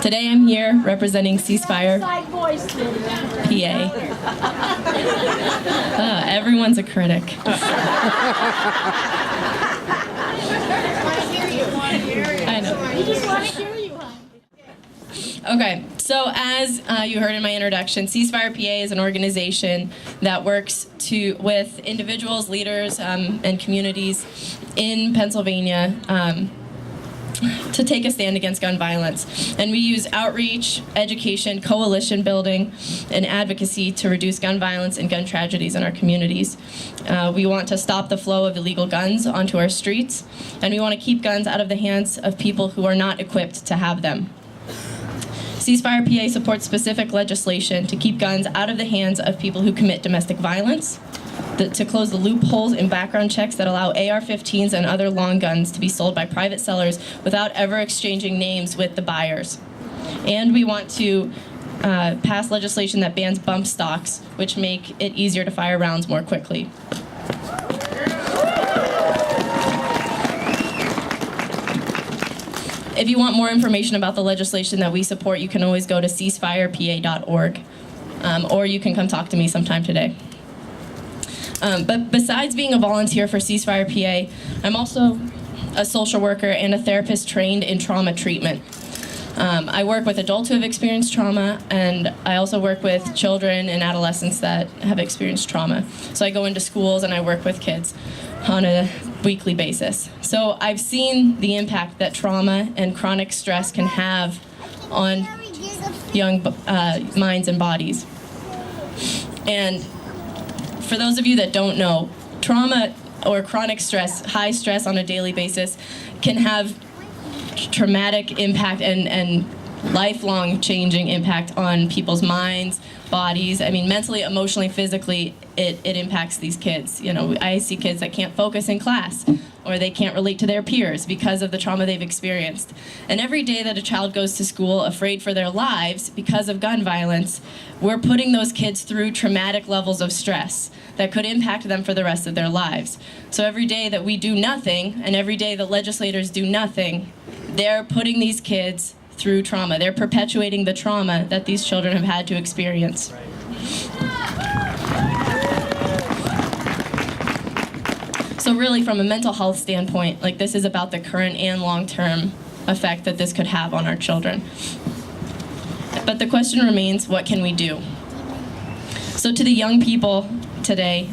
Today I'm here representing CeaseFirePA. Everyone's a critic. I know. We just want to hear you, hon. Okay, so as you heard in my introduction, CeaseFirePA is an organization that works with individuals, leaders, and communities in Pennsylvania to take a stand against gun violence. And we use outreach, education, coalition building, and advocacy to reduce gun violence and gun tragedies in our communities. We want to stop the flow of illegal guns onto our streets, and we want to keep guns out of the hands of people who are not equipped to have them. CeaseFirePA supports specific legislation to keep guns out of the hands of people who commit domestic violence, to close the loopholes in background checks that allow AR-15s and other long guns to be sold by private sellers without ever exchanging names with the buyers. And we want to pass legislation that bans bump stocks, which make it easier to fire rounds more quickly. If you want more information about the legislation that we support, you can always go to CeaseFirePA.org, or you can come talk to me sometime today. But besides being a volunteer for CeaseFirePA, I'm also a social worker and a therapist trained in trauma treatment. I work with adults who have experienced trauma, and I also work with children and adolescents that have experienced trauma. So I go into schools and I work with kids on a weekly basis. So I've seen the impact that trauma and chronic stress can have on young minds and bodies. And for those of you that don't know, trauma or chronic stress, high stress on a daily basis, can have traumatic impact and lifelong changing impact on people's minds, bodies. I mean, mentally, emotionally, physically, it impacts these kids. You know, I see kids that can't focus in class, or they can't relate to their peers because of the trauma they've experienced. And every day that a child goes to school afraid for their lives because of gun violence, we're putting those kids through traumatic levels of stress that could impact them for the rest of their lives. So every day that we do nothing, and every day that legislators do nothing, they're putting these kids through trauma. They're perpetuating the trauma that these children have had to experience. So really, from a mental health standpoint, like, this is about the current and long-term effect that this could have on our children. But the question remains, what can we do? So to the young people today,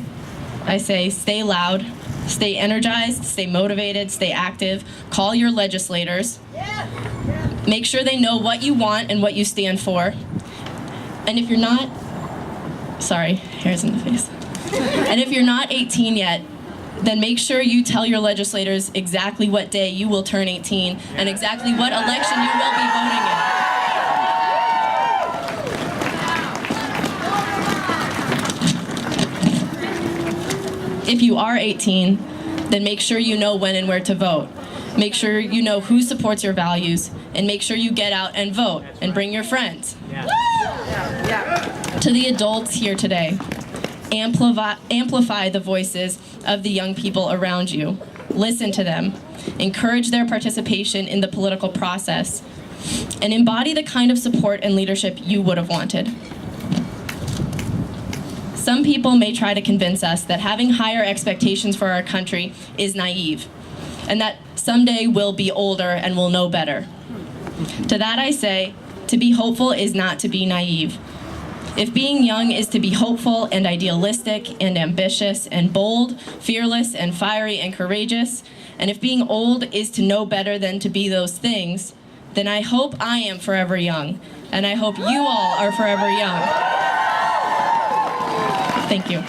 I say, stay loud, stay energized, stay motivated, stay active, call your legislators, make sure they know what you want and what you stand for. And if you're not, sorry, hair's in the face. And if you're not 18 yet, then make sure you tell your legislators exactly what day you will turn 18 and exactly what election you will be voting in. If you are 18, then make sure you know when and where to vote. Make sure you know who supports your values, and make sure you get out and vote and bring your friends. To the adults here today, amplify the voices of the young people around you. Listen to them. Encourage their participation in the political process, and embody the kind of support and leadership you would have wanted. Some people may try to convince us that having higher expectations for our country is naive, and that someday we'll be older and we'll know better. To that I say, to be hopeful is not to be naive. If being young is to be hopeful and idealistic and ambitious and bold, fearless and fiery and courageous, and if being old is to know better than to be those things, then I hope I am forever young, and I hope you all are forever young. Thank you.